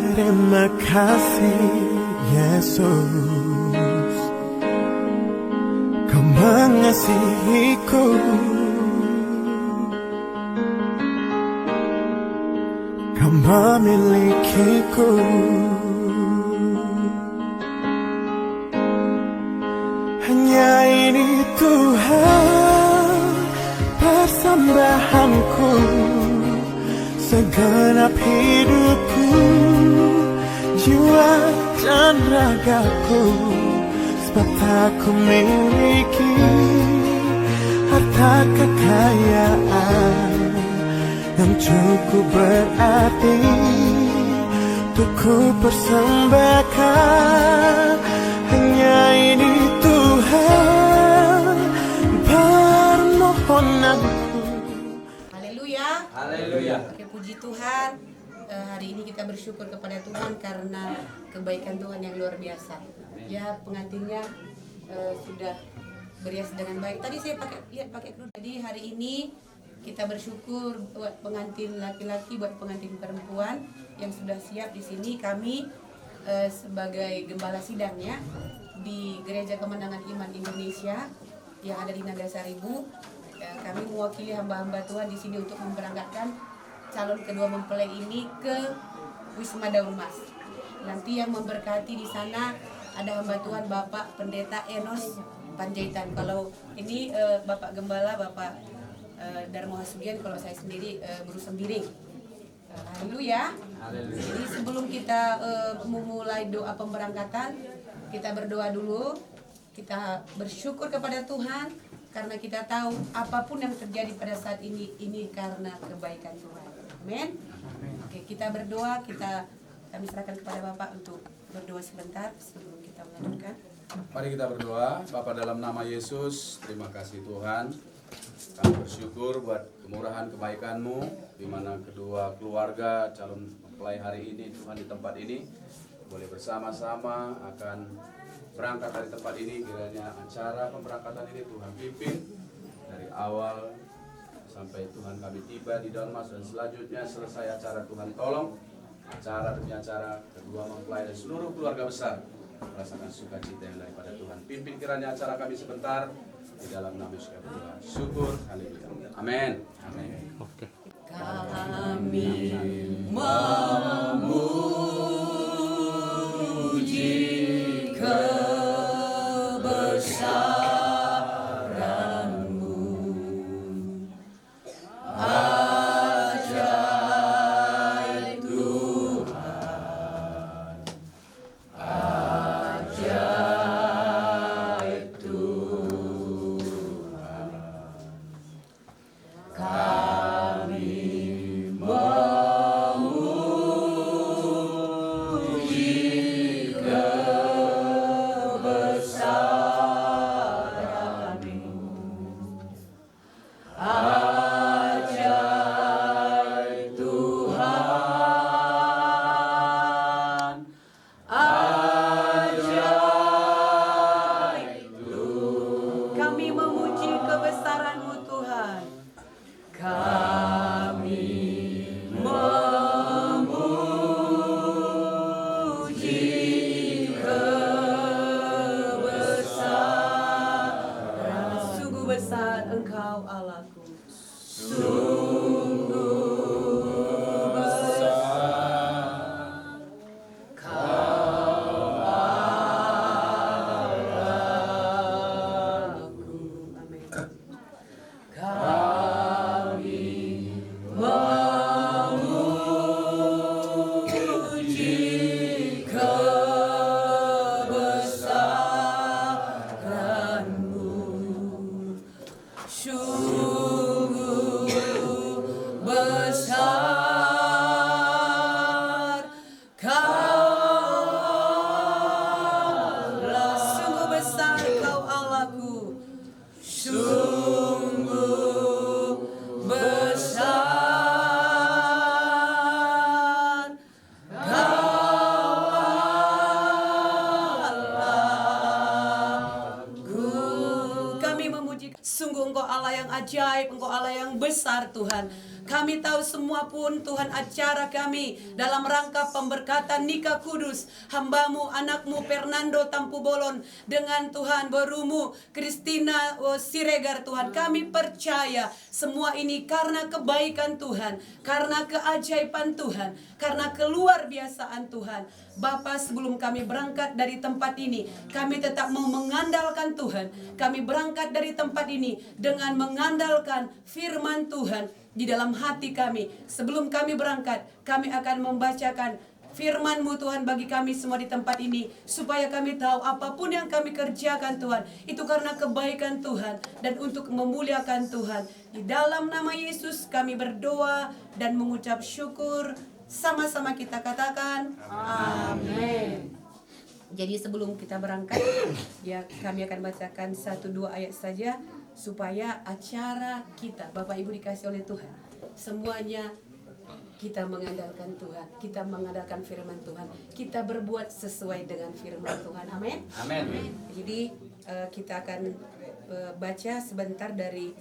Terima kasih Yesus, Kau mengasihiku. Kau memilikiku. Hanya ini Tuhan persembahanku, segenap hidupku, jiwa dan ragaku. Sebab tak ku miliki harta kekayaan yang cukup berarti untuk ku persembahkan. Hanya ini Tuhan permohonanku. Haleluya. Haleluya. Oke, puji Tuhan. Hari ini kita bersyukur kepada Tuhan karena kebaikan Tuhan yang luar biasa. Ya, pengantinnya sudah berias dengan baik. Tadi saya pakai kerudung. Jadi hari ini kita bersyukur buat pengantin laki-laki, buat pengantin perempuan yang sudah siap di sini. Kami sebagai gembala sidangnya di Gereja Kemenangan Iman Indonesia yang ada di Nagasari Bu, kami mewakili hamba-hamba Tuhan di sini untuk memberangkatkan calon kedua mempelai ini ke Wisma Daun Mas. Nanti yang memberkati di sana ada hamba Tuhan Bapak Pendeta Enos Panjaitan. Kalau ini Bapak Gembala, Bapak Darmo Hasugian, kalau saya sendiri Guru Sembiring. Haleluya. Jadi sebelum kita memulai doa pemberangkatan, kita berdoa dulu. Kita bersyukur kepada Tuhan karena kita tahu apapun yang terjadi pada saat ini karena kebaikan Tuhan. Amin. Oke, kita berdoa. Kami serahkan kepada Bapak untuk berdoa sebentar sebelum kita melanjutkan. Mari kita berdoa. Bapa, dalam nama Yesus, terima kasih Tuhan. Kami bersyukur buat kemurahan kebaikan-Mu, di mana kedua keluarga calon mempelai hari ini Tuhan di tempat ini boleh bersama-sama akan berangkat dari tempat ini. Kiranya acara pemberangkatan ini Tuhan pimpin dari awal sampai Tuhan kami tiba di Daun Mas, dan selanjutnya selesai acara Tuhan tolong acara demi acara kedua mempelai dan seluruh keluarga besar merasakan sukacita yang daripada Tuhan. Pimpin kiranya acara kami sebentar. Di dalam nama Yesus kami berdoa. Syukur. Haleluya. Amin. Amin. Oke. Kami memuji kebesaran-Mu. Ajaib Tuhan. Ajaib Tuhan. Kami memuji kebesaran-Mu. Ajaib Tuhan. Ajaib Tuhan. Kami memuji kebesaran-Mu Tuhan. Kami memuji kebesaran. Sungguh besar Engkau Allahku. Sungguh besar Kau Allahku. Amin. Kami memuji kebesaran-Mu. Sungguh besar Kau Allah. Sungguh besar Kau Allahku. Sungguh besar Kau Allahku. Kami memuji. Sungguh Engkau Allah yang ajaib, Engkau Allah yang besar Tuhan. Kami tahu semua pun Tuhan acara kami dalam rangka pemberkatan nikah kudus hambamu, anakmu Fernando Tampu Bolon dengan Tuhan berumu Christina Siregar Tuhan. Kami percaya semua ini karena kebaikan Tuhan, karena keajaiban Tuhan, karena keluar biasaan Tuhan. Bapa, sebelum kami berangkat dari tempat ini, kami tetap mau mengandalkan Tuhan. Kami berangkat dari tempat ini dengan mengandalkan firman Tuhan di dalam hati kami. Sebelum kami berangkat, kami akan membacakan firman-Mu Tuhan bagi kami semua di tempat ini, supaya kami tahu apapun yang kami kerjakan Tuhan, itu karena kebaikan Tuhan dan untuk memuliakan Tuhan. Di dalam nama Yesus kami berdoa dan mengucap syukur. Sama-sama kita katakan amin. Jadi sebelum kita berangkat, ya kami akan bacakan 1-2 ayat saja supaya acara kita, Bapak Ibu dikasih oleh Tuhan, semuanya kita mengandalkan Tuhan, kita mengandalkan firman Tuhan, kita berbuat sesuai dengan firman Tuhan. Amin. Amin. Jadi kita akan baca sebentar dari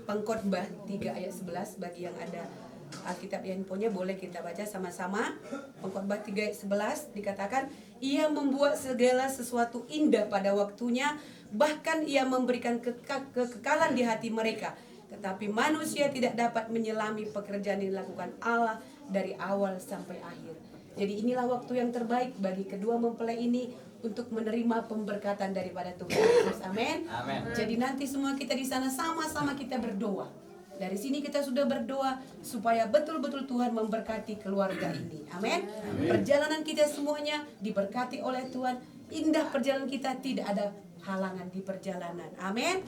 Pengkhotbah 3 ayat 11. Bagi yang ada Alkitab handphonenya boleh kita baca sama-sama. Pengkhotbah 3 ayat 11 dikatakan, Ia membuat segala sesuatu indah pada waktunya, bahkan Ia memberikan kekekalan di hati mereka. Tetapi manusia tidak dapat menyelami pekerjaan yang dilakukan Allah dari awal sampai akhir. Jadi inilah waktu yang terbaik bagi kedua mempelai ini untuk menerima pemberkatan daripada Tuhan Yesus. Amin. Jadi nanti semua kita di sana sama-sama kita berdoa. Dari sini kita sudah berdoa supaya betul-betul Tuhan memberkati keluarga ini. Amin. Perjalanan kita semuanya diberkati oleh Tuhan. Indah perjalanan kita, tidak ada halangan di perjalanan. Amin.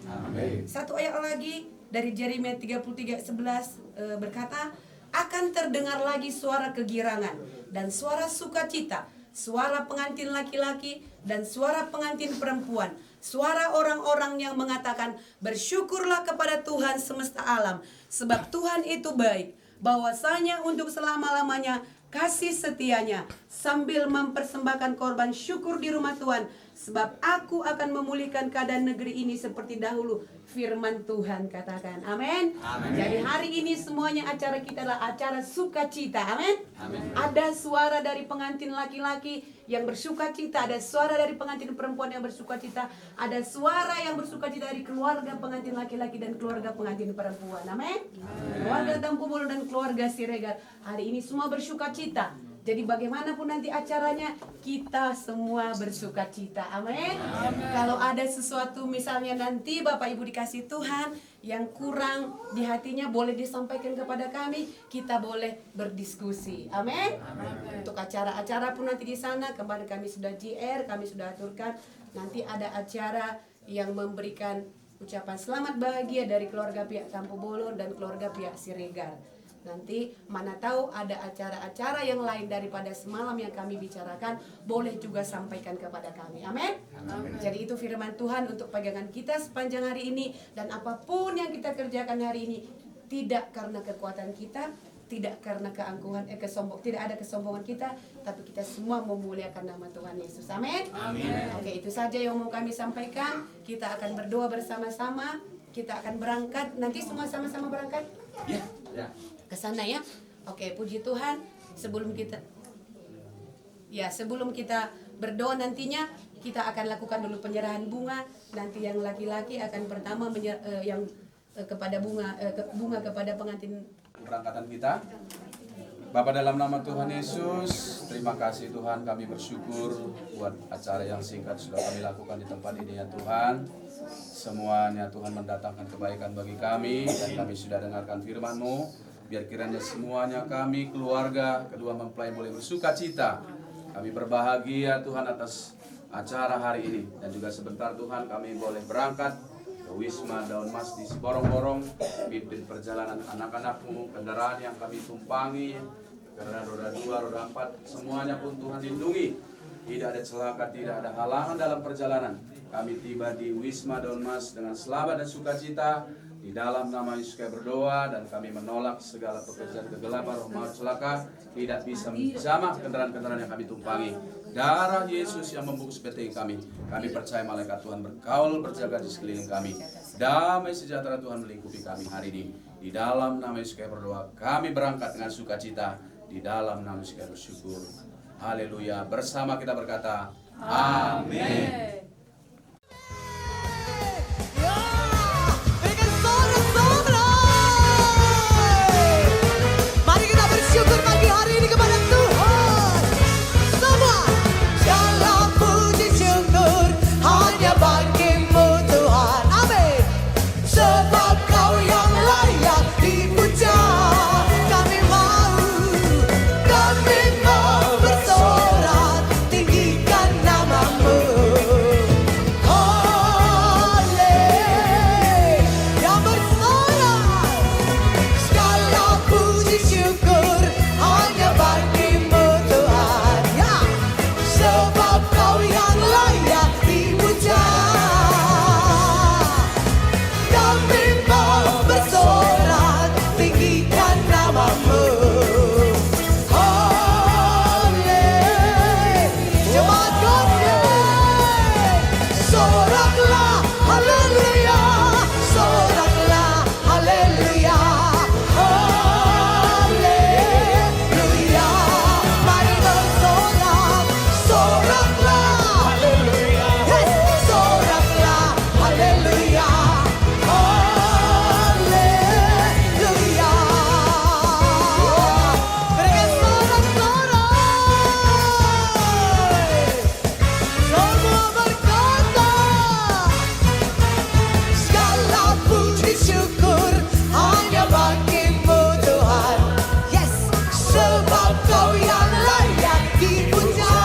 Satu ayat lagi dari Yeremia 33:11 berkata, akan terdengar lagi suara kegirangan dan suara sukacita, suara pengantin laki-laki dan suara pengantin perempuan, suara orang-orang yang mengatakan, bersyukurlah kepada Tuhan semesta alam, sebab Tuhan itu baik, bahwasanya untuk selama-lamanya kasih setianya, sambil mempersembahkan korban syukur di rumah Tuhan, sebab aku akan memulihkan keadaan negeri ini seperti dahulu. Firman Tuhan katakan, amin. Jadi hari ini semuanya acara kita adalah acara sukacita, amin. Ada suara dari pengantin laki-laki yang bersukacita, ada suara dari pengantin perempuan yang bersukacita, ada suara yang bersukacita dari keluarga pengantin laki-laki dan keluarga pengantin perempuan, amin. Keluarga Tampu Bolon dan keluarga Siregar hari ini semua bersukacita. Jadi bagaimanapun nanti acaranya, kita semua bersukacita. Amin. Kalau ada sesuatu misalnya nanti Bapak Ibu dikasih Tuhan yang kurang di hatinya, boleh disampaikan kepada kami. Kita boleh berdiskusi. Amin. Untuk acara-acara pun nanti di sana, kemarin kami sudah JR, kami sudah aturkan. Nanti ada acara yang memberikan ucapan selamat bahagia dari keluarga pihak Tampu Bolon dan keluarga pihak Siregar. Nanti mana tahu ada acara-acara yang lain daripada semalam yang kami bicarakan, boleh juga sampaikan kepada kami. Amin. Jadi itu firman Tuhan untuk pegangan kita sepanjang hari ini. Dan apapun yang kita kerjakan hari ini, tidak karena kekuatan kita, tidak karena keangkuhan, tidak ada kesombongan kita, tapi kita semua memuliakan nama Tuhan Yesus. Amin. Oke, itu saja yang mau kami sampaikan. Kita akan berdoa bersama-sama. Kita akan berangkat. Nanti semua sama-sama berangkat? Ya. Ke sana ya. Oke, puji Tuhan. Sebelum kita berdoa nantinya, kita akan lakukan dulu penyerahan bunga. Nanti yang laki-laki akan pertama kepada bunga kepada pengantin Keberangkatan kita. Bapa, dalam nama Tuhan Yesus, terima kasih Tuhan, kami bersyukur buat acara yang singkat sudah kami lakukan di tempat ini ya Tuhan. Semuanya Tuhan mendatangkan kebaikan bagi kami, dan kami sudah dengarkan firman-Mu. Biar kiranya semuanya kami, keluarga, kedua mempelai boleh bersukacita. Kami berbahagia Tuhan atas acara hari ini. Dan juga sebentar Tuhan kami boleh berangkat ke Wisma Daun Mas di Siborong-borong. Pimpin perjalanan anak-anak-Mu, kendaraan yang kami tumpangi, kendaraan roda 2, roda 4, semuanya pun Tuhan lindungi. Tidak ada celaka, tidak ada halangan dalam perjalanan. Kami tiba di Wisma Daun Mas dengan selamat dan sukacita. Di dalam nama Yesus kami berdoa, dan kami menolak segala pekerjaan kegelapan, roh maut, celaka tidak bisa menjamah kendaraan-kendaraan yang kami tumpangi. Darah Yesus yang membungkus beteng kami. Kami percaya malaikat Tuhan berkaul berjaga di sekeliling kami. Damai sejahtera Tuhan melingkupi kami hari ini. Di dalam nama Yesus kami berdoa, kami berangkat dengan sukacita. Di dalam nama Yesus kami bersyukur. Haleluya. Bersama kita berkata, amin. Berikan sorak-sorai. Mari kita bersyukur pagi hari ini kepada Tuhan. Semua segala puji syukur hanya bagi-Mu Tuhan. Amin. Sebab Kau yang layak dipuja. Kami mau bersorak tinggikan nama-Mu. Yang bersorak segala puji syukur hanya bagi-Mu Tuhan. Ya, sebab Kau yang layak dipuja. Kami mau bersorak tinggikan nama-Mu. Jemaat Gospel, soraklah haleluya, soraklah haleluya, haleluya. Mari bersorak, soraklah haleluya, yes, soraklah haleluya, haleluya. Berikan sorak-sorai. Semua berkata, segala puji syukur hanya bagi-Mu Tuhan. Yes, sebab Kau yang layak dipuja.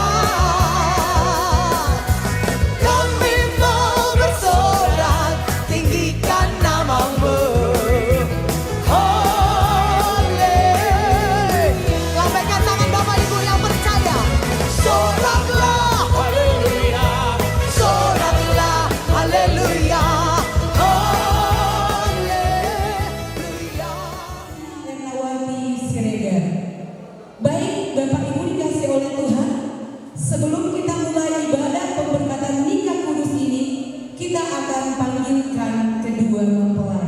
Kami mau bersorak tinggikan nama-Mu. Lambaikan tangan Bapak Ibu yang percaya. Soraklah haleluya, soraklah haleluya, haleluya. Nawati Siregar. Baik Bapak Ibu dikasih oleh Tuhan, sebelum kita mulai ibadah pemberkatan nikah kudus ini, kita akan panggilkan kedua mempelai.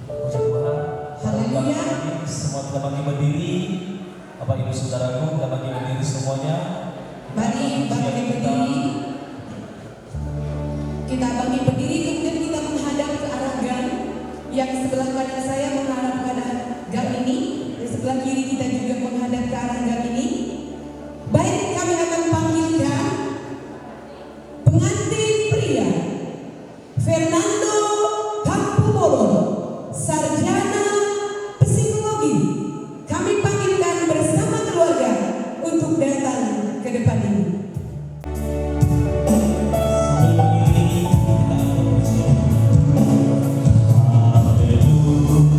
Puji Tuhan. Haleluya. Semua telah bagi berdiri. Bapak Ibu Saudaraku telah bagi berdiri semuanya. Mari bagi berdiri. Kita bagi berdiri, kemudian kita menghadap ke arah gang. Yang sebelah kanan saya menghadap ke arah gang ini, di sebelah kiri kita juga menghadap ke arah gang ini. Baik, kami akan panggilkan pengantin pria Fernando Kampumolo, sarjana psikologi. Kami panggilkan bersama keluarga untuk datang ke depan ini. Sambil berdiri kita akan bersyukur. Haleluya.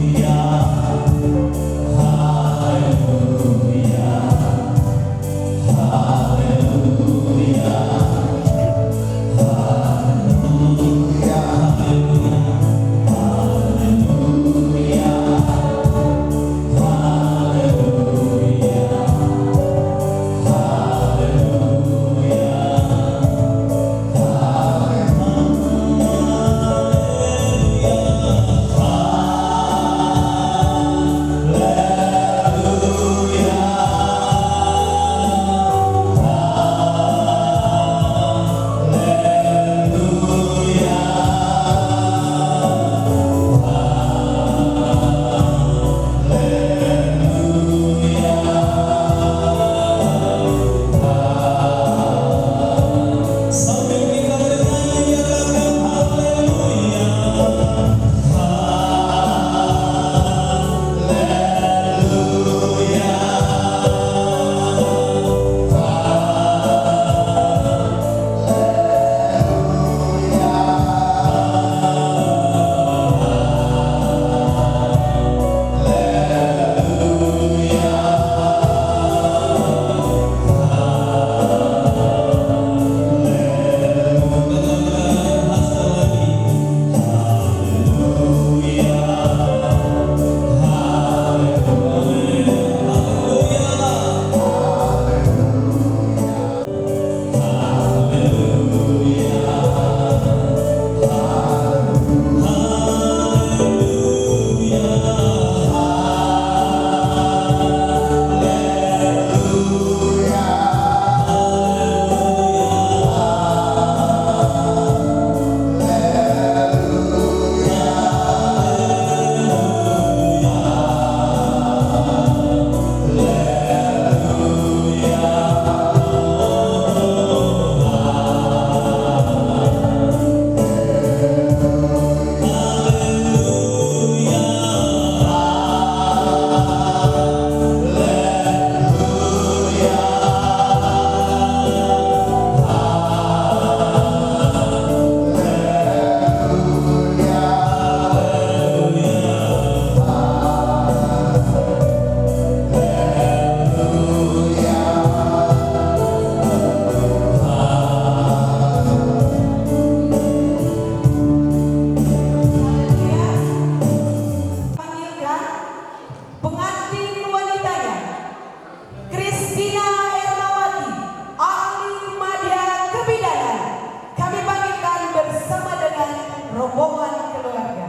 pengantin wanitanya, Christina Ernawati, ahli media kebidanan. Kami panggilkan bersama dengan rombongan keluarga.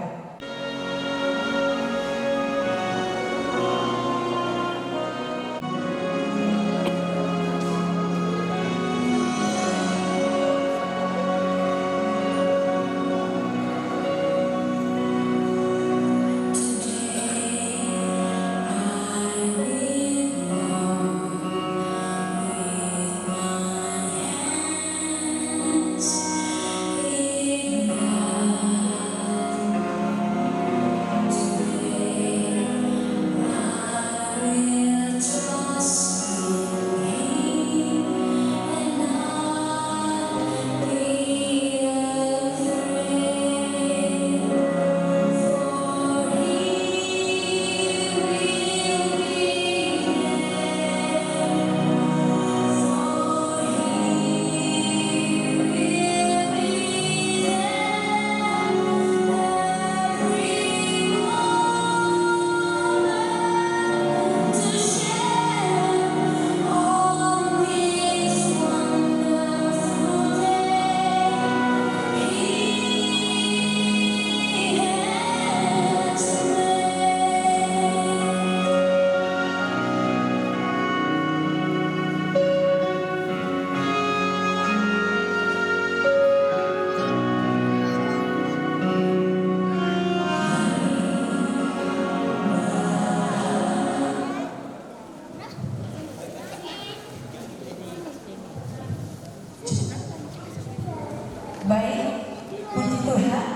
Baik, puji Tuhan,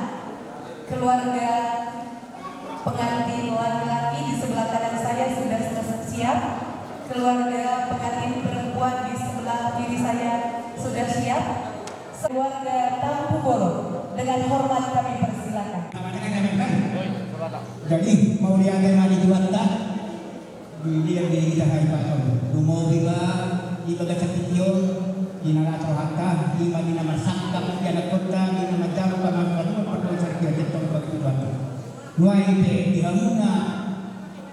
keluarga pengantin laki-laki di sebelah kanan saya sudah siap. Keluarga pengantin perempuan di sebelah kiri saya sudah siap. Keluarga Tampu Bolo, dengan hormat kami persilakan. Jadi mau diambil mali juata dia kita hai patom dumo biba ibaga satio inala sohaka ima dina masakka yana kota dina majam kama kanu padon sarkia tetong bagiban nuai te dihamuna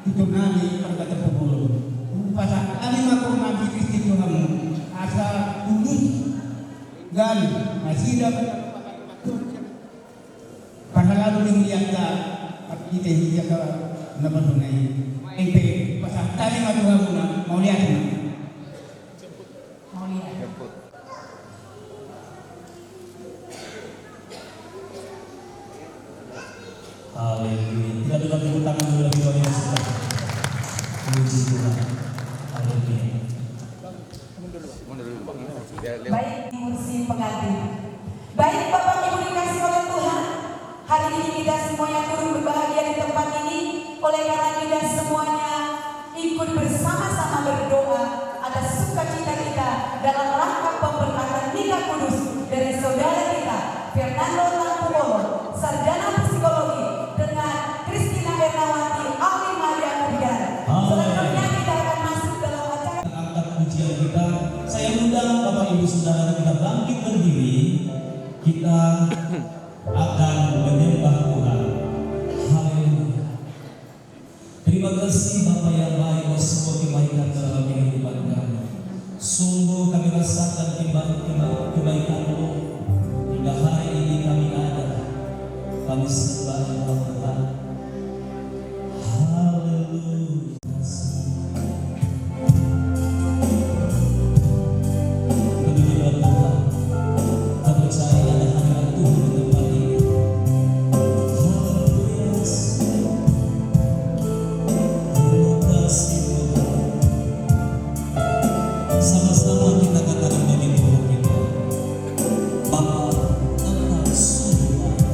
itu nani perkata pebulu pasal kami makur nabi Kristi Tuhan asal tulus gal masida panalalu ning liata kita hijaga namadunai ente pasal tali matuhamuna mau lihat Haleluya. Kita tetap tepuk tangan dulu lebih banyak sekali. Puji Tuhan. Haleluya. Baik kursi pengantin. Baik Bapak Ibu dikasih oleh Tuhan, hari ini kita semuanya turut berbahagia di tempat ini. Oleh karena kita semuanya ikut bersama-sama berdoa atas sukacita kita dalam rangka pemberkatan nikah kudus dari saudara kita Fernando Tampu Bolo, sarjana psikologi, dengan Christina Ernawati, ahli media kebidanan. Selanjutnya kita akan masuk dalam acara Angkat pujian kita. Saya undang Bapak Ibu Saudara kita bangkit berdiri. Kita akan menyembah Tuhan. Haleluya. Terima kasih Bapa yang baik untuk semua kebaikan dalam kehidupan kami. Sungguh kami rasakan kebaikan-Mu hingga hari ini kami ada. Kami sembah Tuhan. Haleluya. Beginilah Tuhan. Kita percaya ada hadirat Tuhan di tempat ini. Haleluya. Terima kasih Tuhan. Sama-sama kita katakan bagi Tuhan kita. Bapa, Engkau sungguh baik.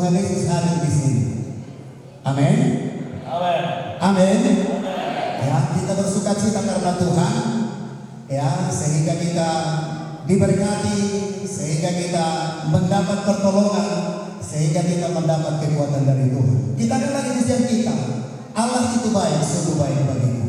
Tuhan Yesus hadir di sini. Amin. Amin. Ya, kita bersukacita karena Tuhan. Ya, sehingga kita diberkati, sehingga kita mendapat pertolongan, sehingga kita mendapat kekuatan dari Tuhan. Kita kan lagi di siang kita. Allah itu baik, sungguh baik bagiku.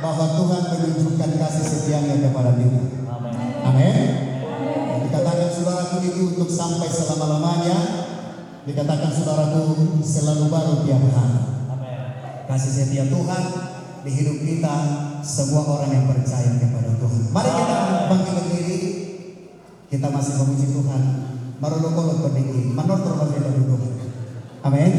Bahwa Tuhan menunjukkan kasih setianya kepada kita. Amin. Dikatakan saudaraku itu untuk sampai selama-lamanya. Dikatakan saudaraku selalu baru tiap hari. Kasih setia Tuhan di hidup kita, semua orang yang percaya kepada Tuhan. Mari kita bangkit berdiri. Kita masih memuji Tuhan. Marulukul berdiri. Menurut terbaik duduk. Amin.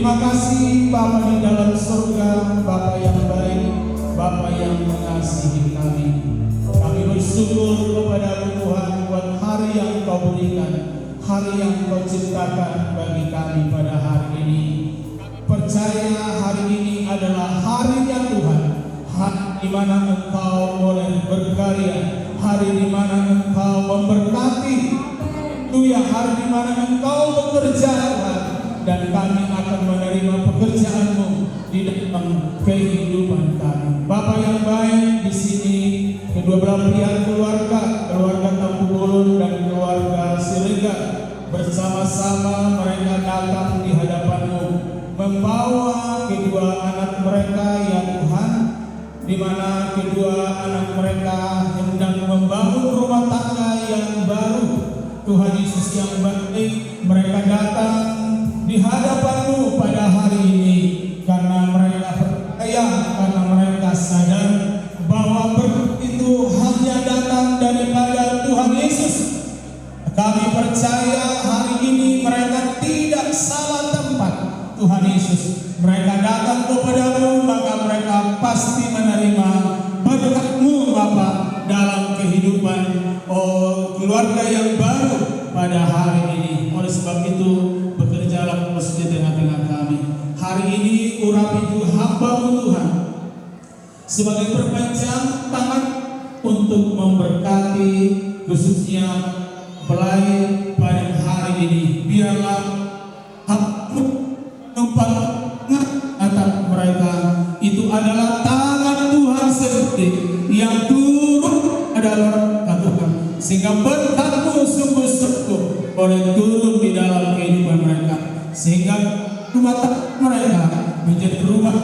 Terima kasih Bapa di dalam surga, Bapa yang baik, Bapa yang mengasihi kami. Kami bersyukur kepada Tuhan buat hari yang Kau berikan, hari yang Kau ciptakan bagi kami pada hari ini. Percaya hari ini adalah harinya Tuhan, hari di mana Engkau boleh berkarya, hari di mana Engkau memberkati, hari di mana Engkau bekerja, dan kami akan menerima pekerjaan-Mu di dalam kehidupan kami. Bapa yang baik, di sini kedua belah pihak keluarga Tampu Bolon dan keluarga Siregar bersama-sama mereka datang di hadapan-Mu, membawa kedua anak mereka ya Tuhan, di mana kedua anak mereka hendak membangun rumah tangga yang baru. Tuhan Yesus yang baik, mereka datang di hadapan-Mu pada hari ini karena mereka percaya, karena mereka sadar bahwa berkat itu hanya datang daripada Tuhan Yesus. Kami percaya hari ini mereka tidak salah tempat, Tuhan Yesus. Mereka datang kepada-Mu, maka mereka pasti menerima berkat-Mu Bapa dalam kehidupan keluarga yang baru pada hari ini. Oleh sebab itu, bekerjalah terus di tengah-tengah kami. Hari ini urapi hamba-Mu Tuhan sebagai perpanjangan tangan untuk memberkati khususnya pelai pada hari ini. Biarlah hak-Mu numpang atas mereka. Itu adalah tangan Tuhan sendiri yang turun adalah Tuhan, sehingga berkat-Mu sungguh-sungguh boleh turun di dalam kehidupan mereka, sehingga rumah tangga mereka menjadi rumah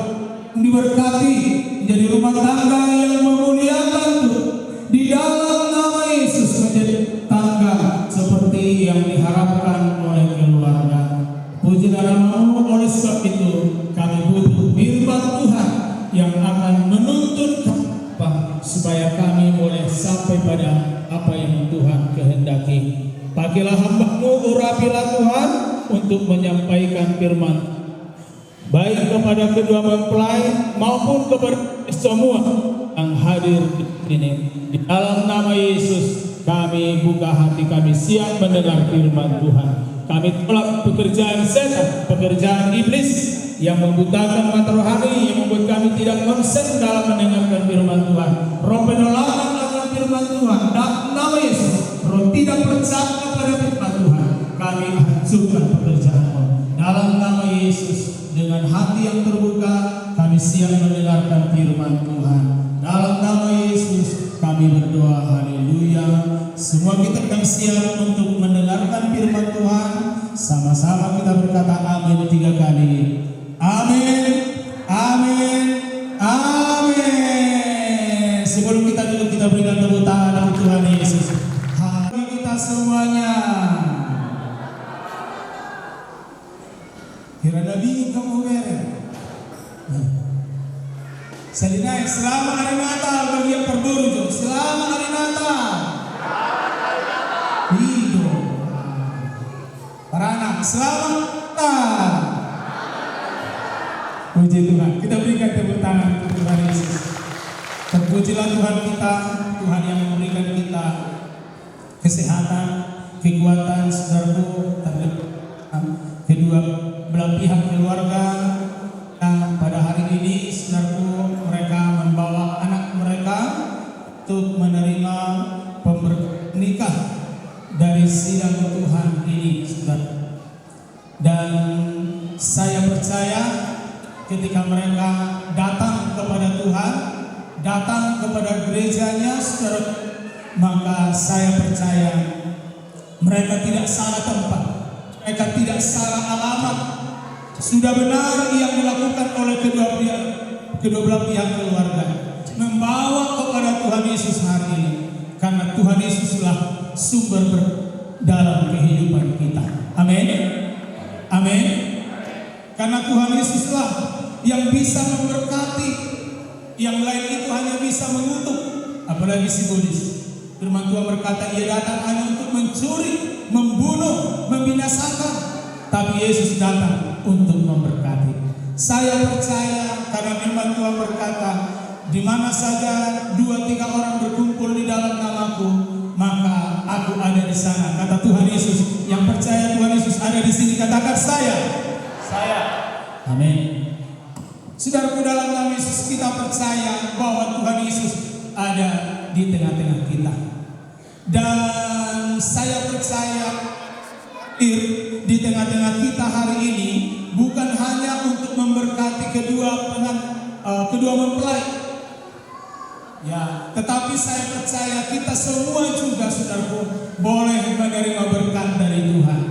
yang diberkati, menjadi rumah tangga yang memuliakan Tuhan. Di dalam nama Yesus menjadi tangga seperti yang diharapkan oleh keluarga. Puji dan nama-Mu. Oleh sebab itu kami butuh firman Tuhan yang akan menuntun supaya kami boleh sampai pada apa yang Tuhan kehendaki. Pakailah hamba-Mu, urapilah Tuhan untuk menyampaikan firman, baik kepada kedua mempelai maupun kepada semua yang hadir di sini. Di dalam nama Yesus kami buka hati kami, siap mendengar firman Tuhan. Kami tolak pekerjaan setan, pekerjaan iblis yang membutakan mata rohani, yang membuat kami tidak konsen dalam mendengarkan firman Tuhan. Roh penolakan akan firman Tuhan, dalam nama Yesus, roh tidak percaya kepada firman Tuhan, kami hancurkan pekerjaan-Mu. Dalam nama Yesus, dengan hati yang terbuka, kami siap mendengarkan firman Tuhan. Dalam nama Yesus, kami berdoa, haleluya. Semua kita akan siap untuk mendengarkan firman Tuhan. Sama-sama kita berkata amin 3 kali. Amin, amin, amin. Sebelum kita duduk, kita berikan tepuk tangan untuk Tuhan Yesus. Hari kita semuanya. Kira-kira bingung kamu beren. Selinai, selamat hari Natal bagi yang berburu. Selamat hari Natal. Hidup. Para anak, selamat Natal. Puji Tuhan. Kita berikan tepuk tangan untuk Tuhan Yesus. Terpujilah Tuhan kita, Tuhan yang memberikan kita kesehatan, kekuatan, saudaraku, kedua belah pihak keluarga. Nah, pada hari ini, saudaraku, mereka membawa anak mereka untuk menerima nikah dari sidang Tuhan ini, saudara. Dan saya percaya ketika mereka datang kepada Tuhan, datang kepada gerejanya, saudara, maka saya percaya mereka tidak salah tempat, mereka tidak salah alamat. Sudah benar yang dilakukan oleh kedua belah pihak keluarga, membawa kepada Tuhan Yesus hari ini, karena Tuhan Yesuslah sumber dalam kehidupan kita. Amin, amin. Karena Tuhan Yesuslah yang bisa memberkati, yang lain itu hanya bisa mengutuk, apalagi si iblis. Firman Tuhan berkata, ia datang hanya untuk mencuri, membunuh, membinasakan, tapi Yesus datang untuk memberkati. Saya percaya karena firman Tuhan berkata, di mana saja 2-3 orang berkumpul di dalam namaku, maka aku ada di sana. Kata Tuhan Yesus. Yang percaya Tuhan Yesus ada di sini, katakan saya. Amin. Saudaraku, dalam nama Yesus kita percaya bahwa Tuhan Yesus ada di tengah-tengah kita. Dan saya percaya di tengah-tengah kita hari ini bukan hanya untuk memberkati kedua mempelai, ya, tetapi saya percaya kita semua juga, saudaraku, boleh menerima berkat dari Tuhan,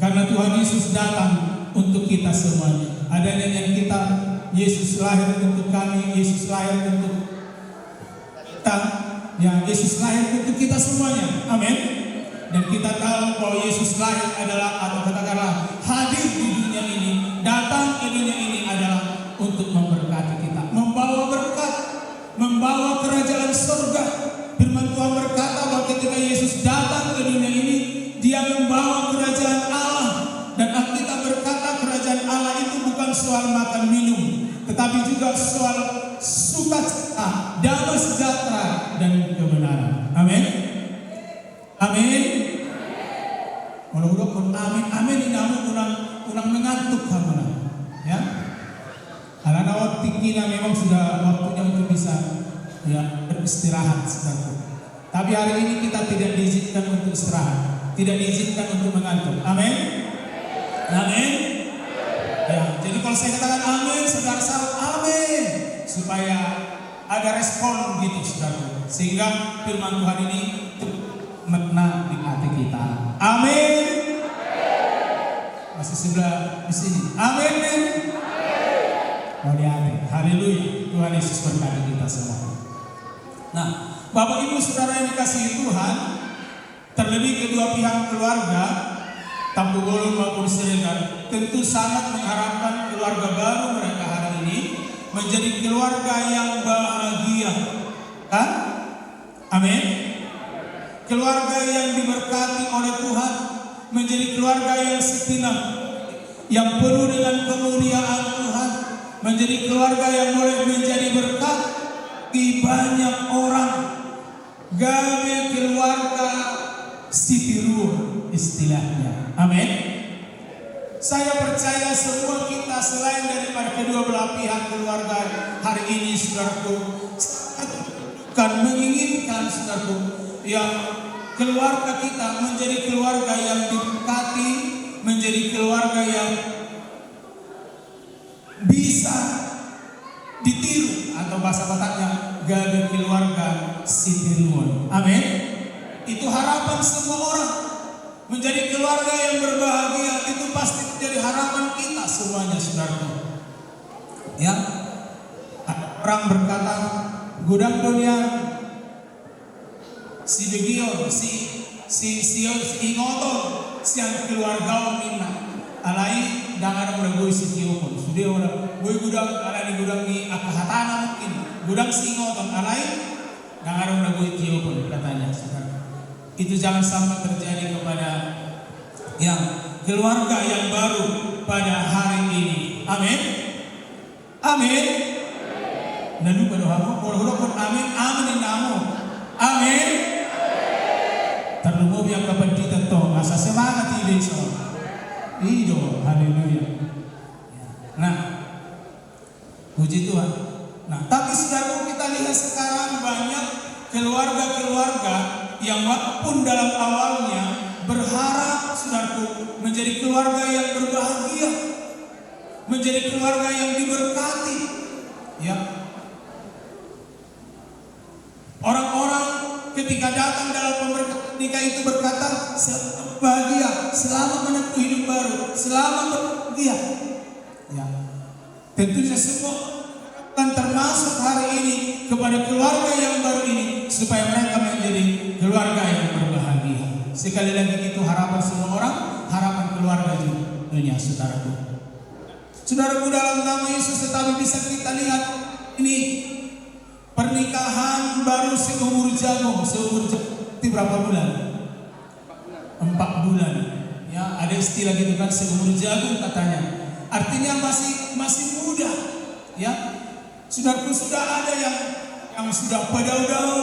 karena Tuhan Yesus datang untuk kita semuanya. Ada nyanyian kita, Yesus lahir untuk kami, Yesus lahir untuk kita, ya, Yesus lahir untuk kita semuanya. Amin. Dan kita tahu bahwa Yesus lahir adalah, atau katakanlah hadir di dunia ini, datang ke dunia ini adalah untuk memberkati kita, membawa berkat, membawa kerajaan surga. Firman Tuhan berkata bahwa ketika Yesus datang ke dunia ini, Dia membawa kerajaan Allah. Dan Alkitab berkata kerajaan Allah itu bukan soal makan minum, tetapi juga soal sukacita, damai sejahtera, dan kebenaran. Amin. Amin. Mudah-mudahan amin. Amin ini namun kurang mengantuk kamu, ya. Karena waktu kita memang sudah waktunya untuk bisa, ya, beristirahat sebentar. Tapi hari ini kita tidak diizinkan untuk istirahat, tidak diizinkan untuk mengantuk. Amin. Amin. Ya, jadi kalau saya katakan amin, saudara sahut amin, supaya ada respon gitu, saudara, sehingga firman Tuhan ini mengena di hati kita. Amin. Masih sebelah di sini. Amin. Mau di hati. Haleluya. Tuhan Yesus berkati kita semua. Nah, Bapak Ibu Saudara yang dikasihi Tuhan, terlebih kedua pihak keluarga, Tampu Bolon maupun Siregar, tentu sangat mengharapkan keluarga baru mereka hari ini menjadi keluarga yang bahagia. Kan? Amin. Keluarga yang diberkati oleh Tuhan, menjadi keluarga yang sekinah, yang penuh dengan kemuliaan Tuhan, menjadi keluarga yang boleh menjadi berkat di banyak orang. Gawe keluarga sitiruh istilahnya. Amin. Saya percaya semua kita selain daripada kedua belah pihak keluarga hari ini, saudaraku, kan menginginkan, saudaraku, yang keluarga kita menjadi keluarga yang diberkati, menjadi keluarga yang bisa ditiru, atau bahasa Bataknya gawe keluarga sitiruan. Amin. Itu harapan semua orang. Menjadi keluarga yang berbahagia itu pasti menjadi harapan kita semuanya, saudaraku. Ya, orang berkata, gudang dunia si begio, si ingoto, si yang keluarga minna, alai dangan orang gue si tiopon, sudah orang gue gudang, alai gudang ni akahatana mungkin, gudang si ingoto, alai dangan orang gue tiopon, katanya. Itu jangan sampai terjadi kepada yang keluarga yang baru pada hari ini. Amin. Amin. Lalu berdoa pun amin. Amin namu. Amin. Terlumub yang kepentingan to masa semangat ini so. Ido, haleluya. Nah, puji Tuhan. Nah, tapi saudara, kita lihat sekarang banyak keluarga-keluarga yang walaupun dalam awalnya berharap, saudaraku, menjadi keluarga yang berbahagia, menjadi keluarga yang diberkati, ya. Orang-orang ketika datang dalam pemberkatan nikah itu berkata, selamat bahagia, selamat menempuh hidup baru, selamat berbahagia. Ya. Tentunya semua akan termasuk hari ini kepada keluarga yang baru ini, supaya mereka menjadi keluarga yang berbahagia. Sekali lagi itu harapan semua orang, harapan keluarga juga dunia, saudaraku. Saudaraku, dalam nama Yesus, tetapi bisa kita lihat ini pernikahan baru seumur jagung itu berapa bulan? 4 bulan. Ya, ada istilah gitu kan, seumur jagung katanya. artinya masih muda, ya. Saudaraku, sudah ada yang sudah berdaun-daun,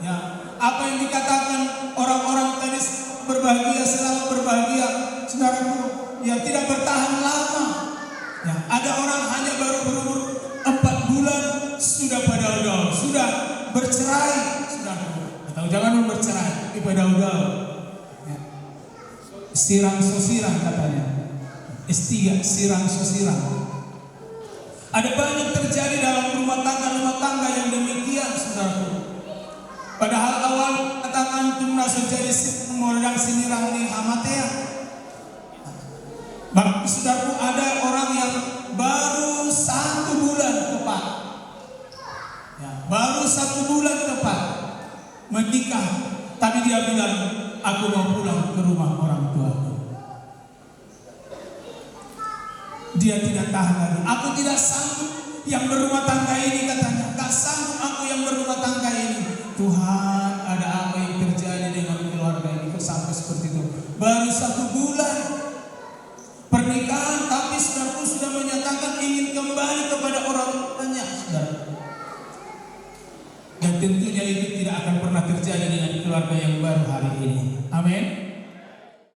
ya. Apa yang dikatakan orang-orang tadi berbahagia selama berbahagia, saudaraku, ya tidak bertahan lama. Ya, ada orang hanya baru berumur 4 bulan sudah berdaun-daun, sudah bercerai, saudaraku. Atau jangan bercerai, tapi berdaun-daun. Ya. Sirang sosirang katanya. S3 sirang sosirang. Ada banyak terjadi dalam rumah tangga yang demikian, saudaraku. Padahal awal katakan tuna sejadi modang sinirang ni hamatea. Bang, saudaraku, ada orang yang baru 1 bulan tepat, ya, baru 1 bulan tepat menikah, tapi dia bilang, aku mau pulang ke rumah orang tuaku. Dia tidak tahan lagi. Aku tidak sanggup yang berumah tangga ini, katanya. Gak sanggup aku yang berumah tangga ini. Tuhan, ada apa yang terjadi dengan keluarga ini kok sampai seperti itu? Baru 1 bulan pernikahan, tapi saudaraku sudah menyatakan ingin kembali kepada orang tuanya, saudara. Dan tentunya itu tidak akan pernah terjadi dengan keluarga yang baru hari ini. Amin.